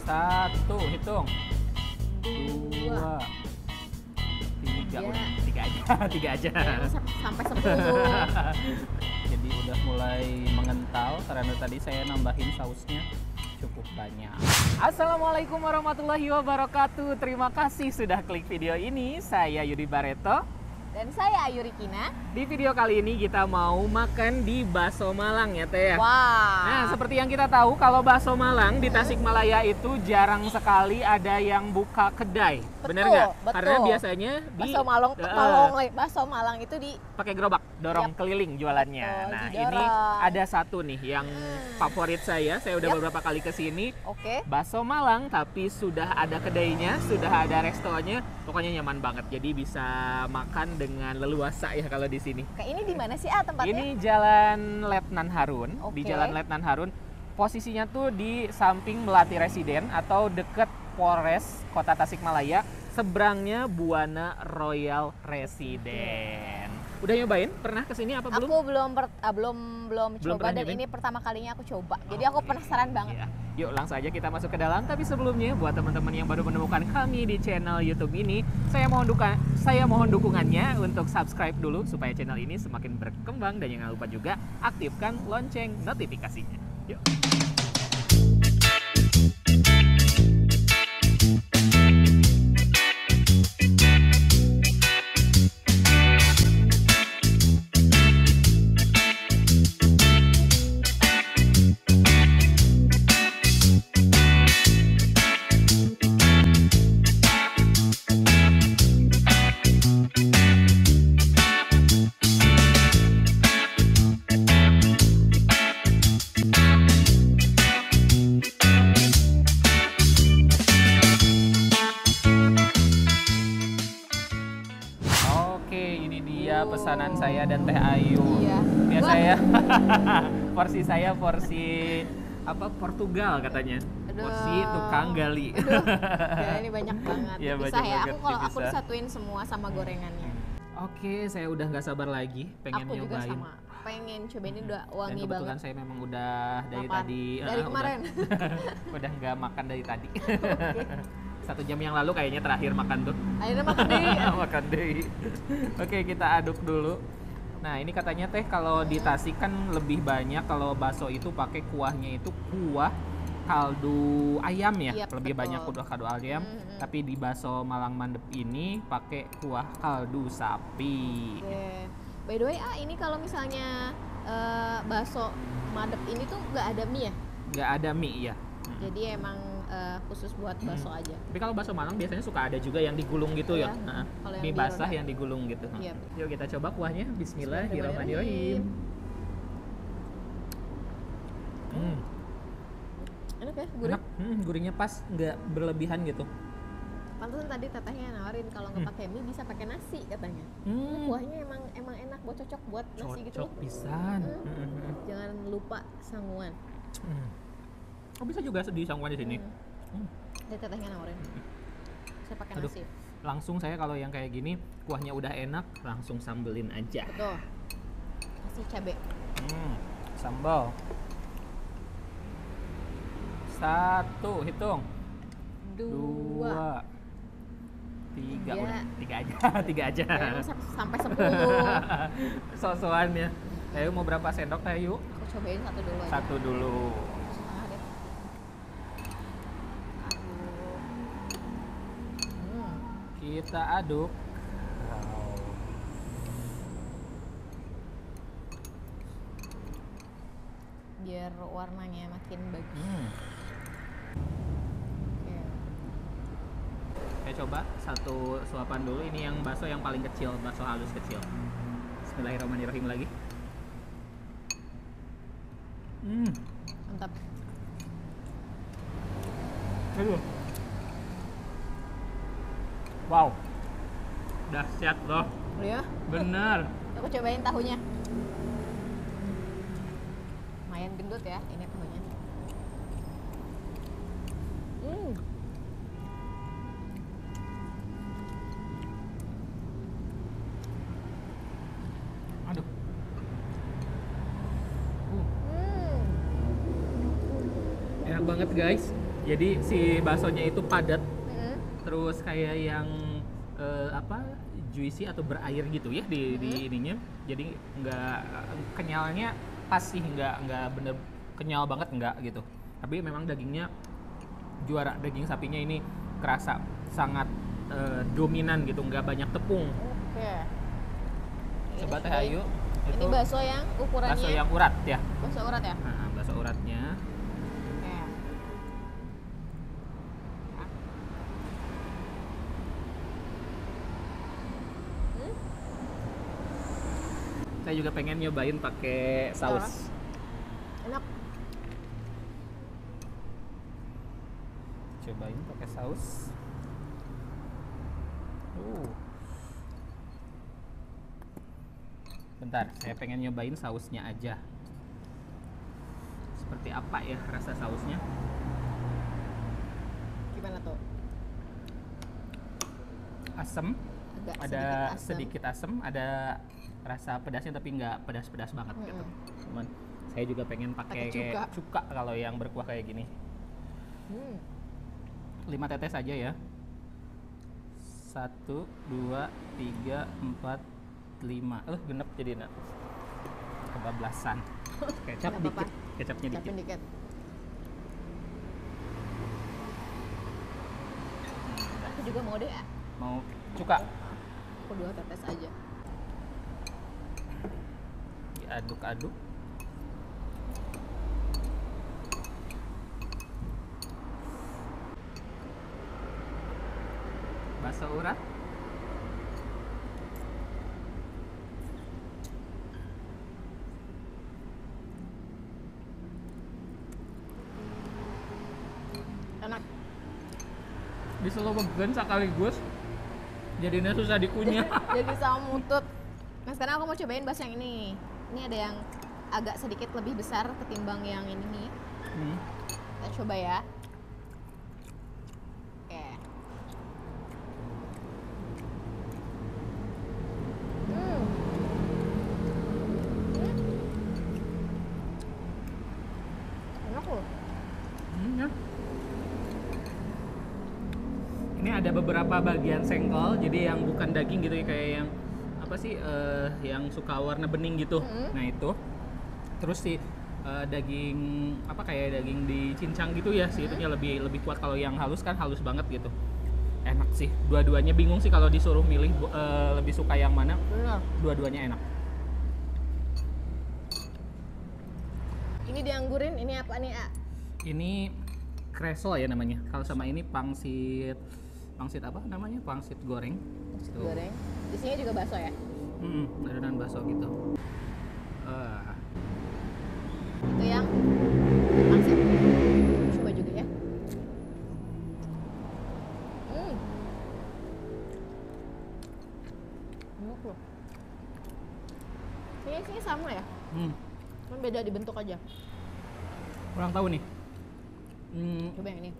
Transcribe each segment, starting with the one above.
Satu, hitung. Dua. 2, 3. Tiga. Udah, 3 aja. 3 aja. Kayaknya sampai 10. Jadi udah mulai mengental karena tadi saya nambahin sausnya cukup banyak. Assalamualaikum warahmatullahi wabarakatuh. Terima kasih sudah klik video ini. Saya Yudi Barreto. Dan saya Ayu Rikina. Di video kali ini kita mau makan di Bakso Malang ya Teh ya. Wah. Nah, seperti yang kita tahu kalau bakso Malang di Tasikmalaya itu jarang sekali ada yang buka kedai. Bener nggak? Betul. Karena biasanya di Bakso Malang itu di pakai gerobak, dorong keliling jualannya. Betul, Nah, didorong. ini ada satu nih yang favorit saya. Saya udah beberapa kali ke sini. Oke. Bakso Malang tapi sudah ada kedainya, sudah ada restonya. Pokoknya nyaman banget. Jadi bisa makan dengan leluasa ya kalau di sini. Oke, ini di mana sih tempatnya? Ini Jalan Letnan Harun. Di Oke. Jalan Letnan Harun. Posisinya tuh di samping Melati Residen atau deket Polres Kota Tasikmalaya. Seberangnya Buana Royal Residen. Udah nyobain? Pernah kesini apa belum? Aku belum coba pernah dan nyobain? ini pertama kalinya aku coba. Jadi aku penasaran banget. Iya. Yuk langsung aja kita masuk ke dalam. Tapi sebelumnya buat teman-teman yang baru menemukan kami di channel YouTube ini, saya mohon dukungannya untuk subscribe dulu supaya channel ini semakin berkembang dan jangan lupa juga aktifkan lonceng notifikasinya. Yuk. Pesanan saya dan Teh Ayu. Iya. Biasa ya. porsi apa Portugal katanya. Aduh. Porsi tukang gali. Aduh. Ya, ini banyak banget. Iya, Bisa banyak ya. banget Kalau aku dipisah. disatuin semua sama gorengannya. Oke, saya udah nggak sabar lagi pengen Aku juga nyobain. sama. Pengen cobain ini udah Dan wangi kebetulan banget. saya memang udah dari Lapar. tadi Dari kemarin. udah nggak makan dari tadi. 1 jam yang lalu kayaknya terakhir makan tuh. Akhirnya makan deh. Makan deh. Oke, kita aduk dulu. Nah, ini katanya Teh kalau di Tasik kan lebih banyak kalau bakso itu pakai kuahnya itu kuah kaldu ayam ya. Iya, Lebih betul. banyak kuah kaldu ayam, tapi di bakso Malang Mandep ini pakai kuah kaldu sapi. Oke. By the way, ini kalau misalnya bakso madep ini tuh nggak ada mie ya? Nggak ada mie ya. Jadi emang khusus buat bakso aja. Tapi kalau bakso Malang biasanya suka ada juga yang digulung gitu Iya, ya. Nah, kalau yang mie di basah roda. yang digulung gitu. Iya. Yuk kita coba kuahnya. Bismillahirrahmanirrahim. Enak ya, gurih. Enak, gurihnya pas, nggak berlebihan gitu. Pantesan tadi tetehnya nawarin kalau nggak pakai mie bisa pakai nasi katanya. Kuahnya emang enak buat cocok buat nasi gitu. Cocok pisan. Jangan lupa sanguan. Oh, bisa juga di sangguan di sini. Tadi tetehnya nawarin. Saya pakai Aduh. nasi. Langsung saya kalau yang kayak gini kuahnya udah enak, langsung sambelin aja. Betul. Kasih cabai. Sambal. 1, hitung. 2. 3, Tiga. udah 3 aja. 3 aja. Kayaknya sampai 10. So-soannya. Ayo mau berapa sendok Teh Ayu? Aku cobain satu dulu aja. 1 dulu. Setengah deh. Aduh. Kita aduk. Biar warnanya makin bagus. Oke. Saya coba 1 suapan dulu. Ini yang bakso yang paling kecil, bakso halus kecil. Bismillahirrahmanirrahim lagi. Mantap. Aduh. Wow. Dahsyat loh. Oh ya? Bener. Aku cobain tahunya. Lumayan gendut ya ini tahunya. Aduh. Enak banget guys. Jadi si baksonya itu padat, Mm-mm. terus kayak yang apa juicy atau berair gitu ya di ininya. Jadi nggak kenyalnya pas sih, nggak bener kenyal banget nggak gitu. Tapi memang dagingnya juara, daging sapinya ini kerasa sangat dominan gitu, nggak banyak tepung. Oke. Coba Teh Baik. Ayu, Ini itu bakso yang ukurannya bakso yang urat ya. bakso urat ya? Nah, bakso uratnya. Oke. Hmm? Saya juga pengen nyobain pakai saus. Enak. Cobain pakai saus. Bentar, saya pengen nyobain sausnya aja. Seperti apa ya rasa sausnya? Gimana tuh? Asam, Agak ada asam. sedikit asam, ada rasa pedasnya tapi nggak pedas-pedas banget gitu. Cuman saya juga pengen pakai Pakai kayak cuka kalau yang berkuah kayak gini. 5 tetes aja ya. 1, 2, 3, 4, 5. Genep jadi kebablasan. Kecap Nggak apa-apa. dikit, kecapnya dikit. Kecapin dikit. Aku juga mau deh ya. Mau cuka? Aku 2 tetes aja. Diaduk-aduk. Bakso urat. Enak. Diselobogan sekaligus. Jadinya susah dikunyah. Jadi sama mutut. Nah sekarang aku mau cobain bakso yang ini. Ini ada yang agak sedikit lebih besar ketimbang yang ini nih. Kita coba ya. Oke. Enak loh. Ya. Ini ada beberapa bagian sengkol, jadi yang bukan daging gitu ya, kayak yang apa sih, yang suka warna bening gitu. Nah itu. Terus si daging apa kayak daging dicincang gitu ya, si itunya lebih kuat. Kalau yang halus kan halus banget gitu. Enak sih. Dua-duanya bingung sih kalau disuruh milih lebih suka yang mana. Benar. Dua-duanya enak. Ini dianggurin, ini apa nih, A? Ini kreso ya namanya. Kalau sama ini pangsit apa namanya? Pangsit goreng. Pangsit Tuh. goreng. Di sini juga bakso ya? Adonan bakso gitu. Itu yang pangsit. Coba juga ya. Enak loh. Kayaknya sini sama ya? Cuman beda di bentuk aja. Kurang tahu nih. Coba yang ini.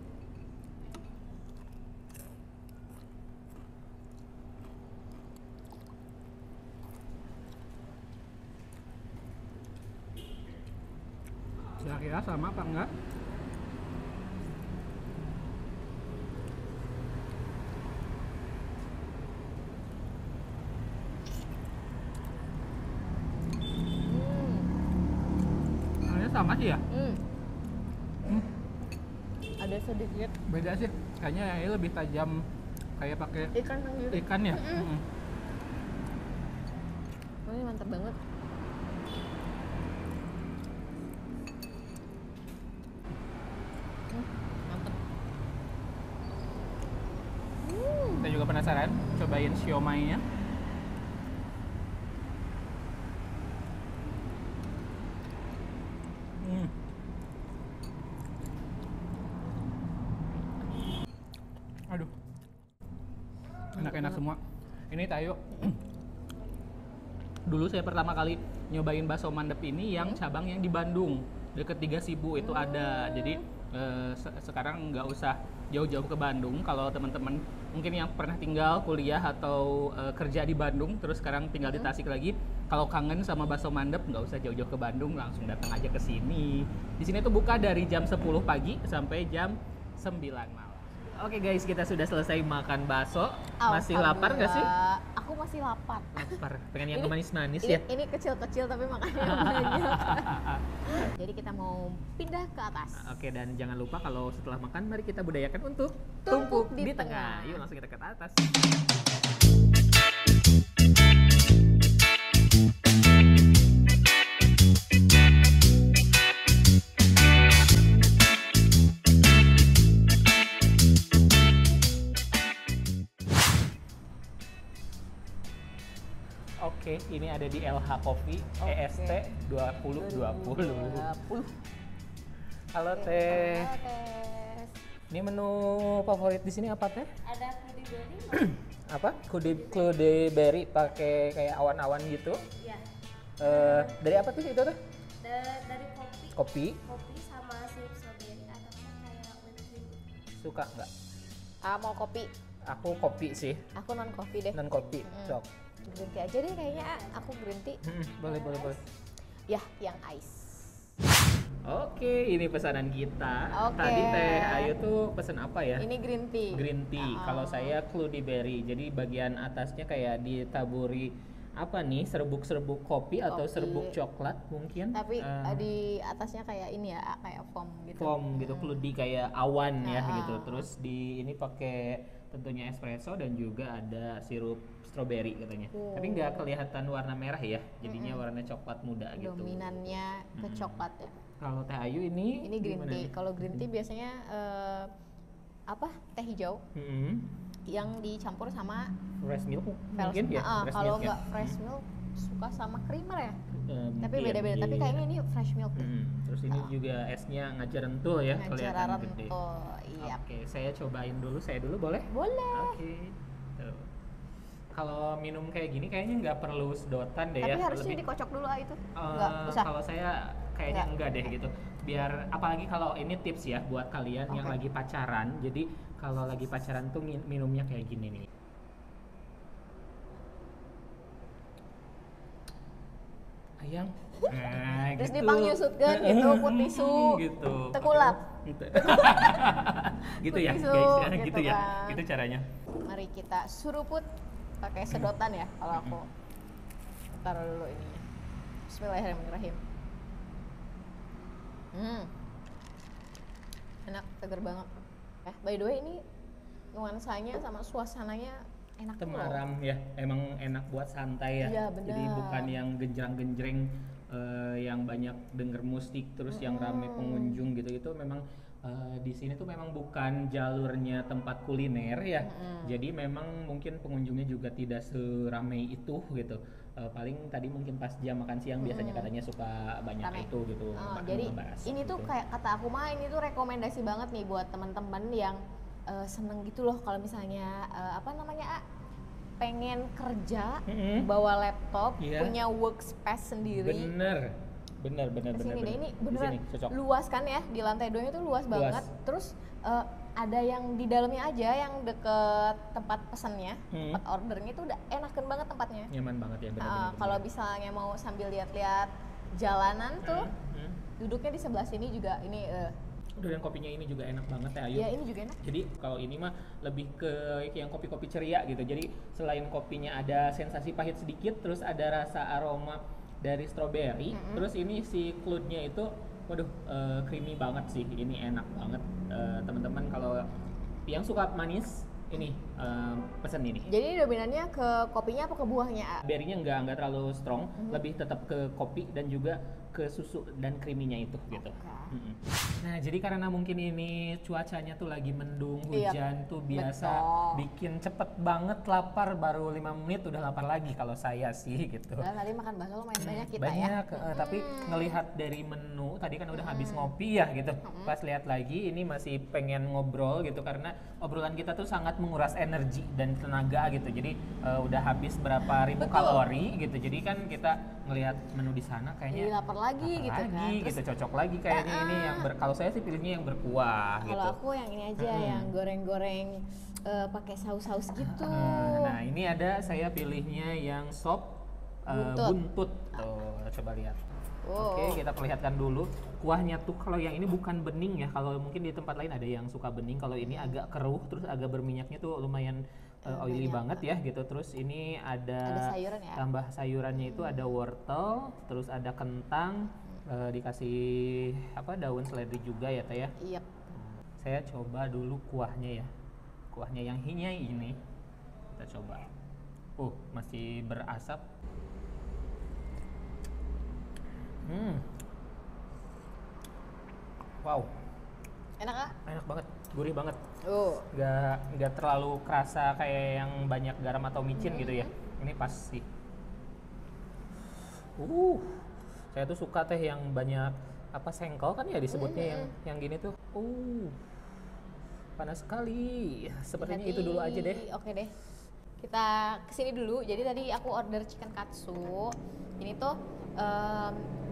Kira-kira sama apa enggak? Kayaknya sama sih ya. Ada sedikit Beda sih. Kayaknya yang ini lebih tajam, kayak pakai ikan sendiri. ikan ya. Oh, ini mantap banget. Mantap. Saya juga penasaran cobain siomay-nya. Aduh, enak-enak semua. Ini Tayo. Dulu saya pertama kali nyobain bakso mandep ini yang cabang yang di Bandung, deket 3 Sibu itu ada. Jadi sekarang nggak usah jauh-jauh ke Bandung. Kalau teman-teman mungkin yang pernah tinggal kuliah atau kerja di Bandung, terus sekarang tinggal di Tasik lagi, kalau kangen sama bakso mandep nggak usah jauh-jauh ke Bandung, langsung datang aja ke sini. Di sini tuh buka dari jam 10 pagi sampai jam 9 malam. Oke guys, kita sudah selesai makan bakso. Masih lapar nggak sih? Aku masih lapar. Lapar. Pengen yang manis-manis Ini, ya? ini kecil-kecil tapi makannya banyak. Jadi kita mau pindah ke atas. Oke, dan jangan lupa kalau setelah makan, mari kita budayakan untuk Tumpuk tumpuk di di tengah. tengah. Yuk langsung kita ke atas. Oke, ini ada di LH Coffee EST 2020. 20. Halo Teh. Ini menu favorit di sini apa Teh? Ada Fruity Berry, Apa? Klude berry pakai kayak awan-awan gitu. ya. Dari apa tuh itu Teh? Dari Kopi. kopi sama sirup strawberry atau kayak whipped cream. Suka nggak? Mau kopi. Aku kopi sih, Aku non kopi deh. non kopi. Sok. Green tea aja deh kayaknya. Aku green tea. Boleh. Ya, yang ice. Oke, ini pesanan kita. Oke. Tadi Teh Ayu tuh pesen apa ya? Ini green tea. Green tea. Kalau saya Klude berry. Jadi bagian atasnya kayak ditaburi apa nih? Serbuk-serbuk kopi atau Kopi. serbuk coklat mungkin. Tapi Eh, di atasnya kayak ini ya, kayak foam gitu. foam gitu, Klude kayak awan ya Ah. gitu. Terus di ini pakai tentunya espresso dan juga ada sirup strawberry katanya. Oh. Tapi nggak kelihatan warna merah ya. Jadinya warna coklat muda gitu. Dominannya ke coklat ya. Kalau Teh Ayu ini Ini green gimana tea. nih? Kalau green tea biasanya apa? Teh hijau Mm-mm. yang dicampur sama Fresh milk Vels. mungkin ya. fresh Kalau milk ya? nggak fresh milk suka sama creamer ya. Tapi Mungkin, beda-beda. Tapi iya. kayaknya ini fresh milk deh. Terus ini juga esnya ngajarentul ya, kelihatan Ngajararan gede. tuh. Iya. Oke, saya cobain dulu. Saya dulu boleh? Boleh. Oke. Tuh. Kalau minum kayak gini kayaknya nggak perlu sedotan deh Tapi ya. harusnya Lebih- dikocok dulu itu. Eh, Enggak usah. Kalau saya kayaknya enggak deh gitu. Biar apalagi kalau ini tips ya buat kalian yang Oke. lagi pacaran. Jadi kalau lagi pacaran tuh minumnya kayak gini nih. Ayang. Nah, Terus gitu. dipangnyusutkeun gitu, ku tisu. Gitu. Tekulap. Gitu. gitu ya, Tisu, guys. Ya, gitu gitu ya. kan. Gitu caranya. Mari kita suruput pakai sedotan ya kalau aku. Taruh dulu ininya. Bismillahirrahmanirrahim. Enak, seger banget. By the way ini nuansanya sama suasananya enak tuh loh. Temaram ya, emang enak buat santai ya. Iya, benar. Jadi bukan yang genjreng-genjreng yang banyak denger musik terus yang rame pengunjung gitu. Itu memang di sini tuh memang bukan jalurnya tempat kuliner ya. Jadi memang mungkin pengunjungnya juga tidak seramai itu gitu. Paling tadi mungkin pas jam makan siang biasanya katanya suka banyak Rame. itu gitu. Jadi ngebahas ini tuh gitu. kayak kata aku mah ini tuh rekomendasi banget nih buat teman-teman yang seneng gitu loh kalau misalnya pengen kerja bawa laptop Iya. punya workspace sendiri. bener. Kesini deh, ini Di beneran sini, cocok. luas kan ya, di lantai 2 itu luas banget. Terus ada yang di dalamnya aja yang deket tempat pesannya, tempat ordernya itu udah enakan banget tempatnya. Nyaman banget ya bener-bener. Kalau misalnya mau sambil lihat-lihat jalanan tuh, duduknya di sebelah sini juga ini Udah, dan kopinya ini juga enak banget ya Ayu. ya ini juga enak. Jadi kalau ini mah lebih ke yang kopi-kopi ceria gitu. Jadi selain kopinya ada sensasi pahit sedikit, terus ada rasa aroma dari stroberi, terus ini si Klude-nya itu, waduh, creamy banget sih. Ini enak banget. Teman-teman kalau yang suka manis, ini pesen ini. Jadi dominannya ke kopinya apa ke buahnya? Berry-nya nggak terlalu strong, lebih tetap ke kopi dan juga ke susu dan creamy-nya itu gitu. Nah, jadi karena mungkin ini cuacanya tuh lagi mendung, Iya, hujan tuh biasa betul. bikin cepet banget lapar, baru 5 menit udah lapar lagi kalau saya sih gitu. Padahal tadi makan bakso lumayan banyak kita ya. Banyak, tapi ngelihat dari menu tadi kan udah habis ngopi ya gitu. Pas lihat lagi ini masih pengen ngobrol gitu karena obrolan kita tuh sangat menguras energi dan tenaga gitu. Jadi udah habis berapa ribu Betul. kalori gitu. Jadi kan kita ngelihat menu di sana Jadi kayaknya lapar lagi gitu kan. lagi Terus gitu, cocok lagi kayaknya ini yang kalau saya sih pilihnya yang berkuah kalau gitu. aku yang ini aja yang goreng-goreng pakai saus-saus gitu. Nah, ini ada saya pilihnya yang sop Buntut. buntut. Tuh, coba lihat. Oke, kita perlihatkan dulu. Kuahnya tuh kalau yang ini bukan bening ya. Kalau mungkin di tempat lain ada yang suka bening. Kalau ini agak keruh, terus agak berminyaknya tuh lumayan oily banget ya gitu. Terus ini ada sayuran ya. tambah sayurannya itu ada wortel, terus ada kentang, dikasih daun seledri juga ya Teh ya. Iya. Saya coba dulu kuahnya ya. Kuahnya yang hinyai ini. Kita coba. Masih berasap. Wow. Enak ah? Enak banget, gurih banget. Nggak terlalu kerasa kayak yang banyak garam atau micin gitu ya. Ini pas sih. Saya tuh suka Teh yang banyak sengkel kan ya disebutnya yang gini tuh. Panas sekali. Sepertinya itu dulu aja deh. Oke deh. Kita kesini dulu. Jadi tadi aku order chicken katsu. Ini tuh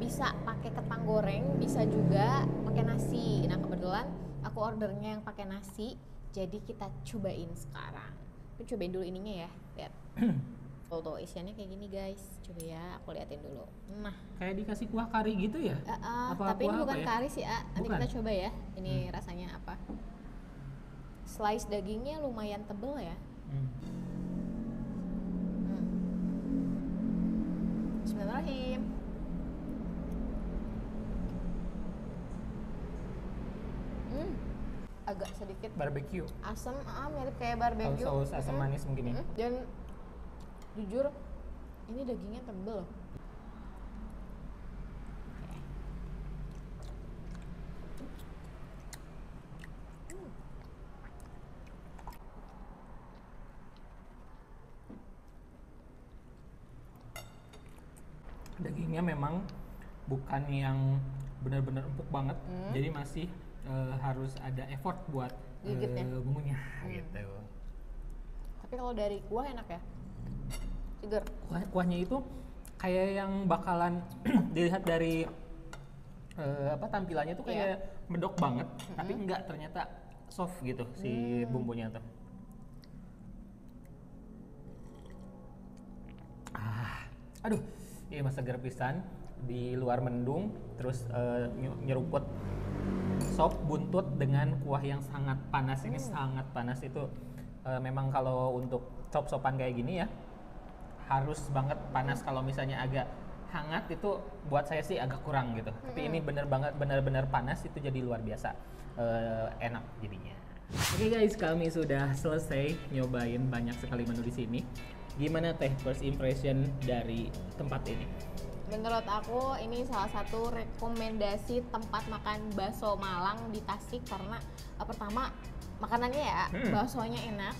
bisa pakai kentang goreng, bisa juga pakai nasi. Nah kebetulan aku ordernya yang pakai nasi, jadi kita cobain sekarang. Kita cobain dulu ininya ya, lihat. Tuh isiannya kayak gini guys. Coba ya, aku liatin dulu. Nah, kayak dikasih kuah kari gitu ya? Tapi ini bukan kari sih, nanti Bukan? kita coba ya. Ini rasanya apa? Slice dagingnya lumayan tebel ya. Bismillahirrahmanirrahim. Agak sedikit Barbecue. asam, mirip kayak barbecue. Saus asam manis mungkin ya. Dan jujur ini dagingnya tebel. Dagingnya memang bukan yang benar-benar empuk banget, jadi masih harus ada effort buat Gigitnya. bumbunya gitu. Tapi kalau dari kuah enak ya, seger. Kuahnya itu kayak yang bakalan dilihat dari tampilannya tuh kayak medok banget, tapi enggak, ternyata soft gitu si bumbunya tuh. Aduh, ini mah seger pisan, di luar mendung, terus nyeruput sop buntut dengan kuah yang sangat panas. Ini sangat panas itu. Memang kalau untuk sop-sopan kayak gini ya harus banget panas. Kalau misalnya agak hangat itu buat saya sih agak kurang gitu. Tapi ini benar-benar panas, itu jadi luar biasa enak jadinya. Oke guys, kami sudah selesai nyobain banyak sekali menu di sini. Gimana Teh first impression dari tempat ini? Menurut aku ini salah satu rekomendasi tempat makan bakso Malang di Tasik karena pertama makanannya ya, baksonya enak.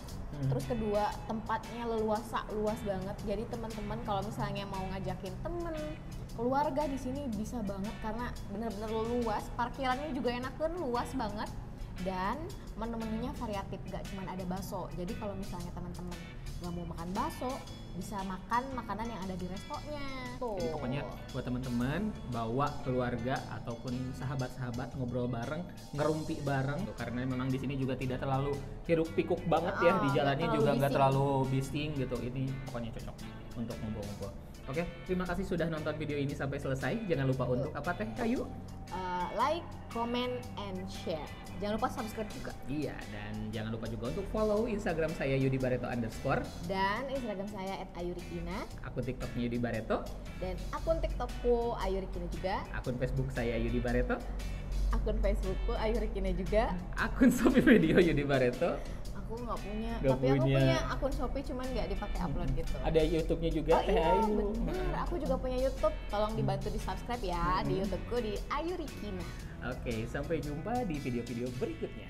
Terus kedua, tempatnya leluasa, luas banget. Jadi teman-teman kalau misalnya mau ngajakin temen, keluarga di sini bisa banget karena benar-benar luas. Parkirannya juga enak kan, luas banget. Dan menu-menunya variatif, gak cuma ada bakso. Jadi kalau misalnya teman-teman gak mau makan bakso, bisa makan makanan yang ada di restonya. Jadi pokoknya buat teman-teman bawa keluarga ataupun sahabat-sahabat ngobrol bareng, ngerumpi bareng tuh, karena memang di sini juga tidak terlalu hiruk pikuk banget ya, di jalannya juga nggak terlalu bising gitu. Ini pokoknya cocok untuk ngumpul-ngumpul. Oke, terima kasih sudah nonton video ini sampai selesai. Jangan lupa untuk apa Teh Ayu? Like, comment, and share. Jangan lupa subscribe juga. Iya, dan jangan lupa juga untuk follow Instagram saya @yudibareto_. Dan Instagram saya @ayurikina. Akun TikToknya Yudi Bareto. Dan akun TikTokku Ayurikina juga. Akun Facebook saya Yudi Bareto. Akun Facebookku Ayurikina juga. Akun Shopee Video Yudi Bareto. Aku nggak punya, Nggak tapi aku punya. punya akun Shopee cuman nggak dipakai upload gitu. Ada YouTube-nya juga Oh Teh iya, Ayu. bener. Aku juga punya YouTube. Tolong dibantu di subscribe ya di YouTubeku di Ayurikina. Oke, sampai jumpa di video-video berikutnya.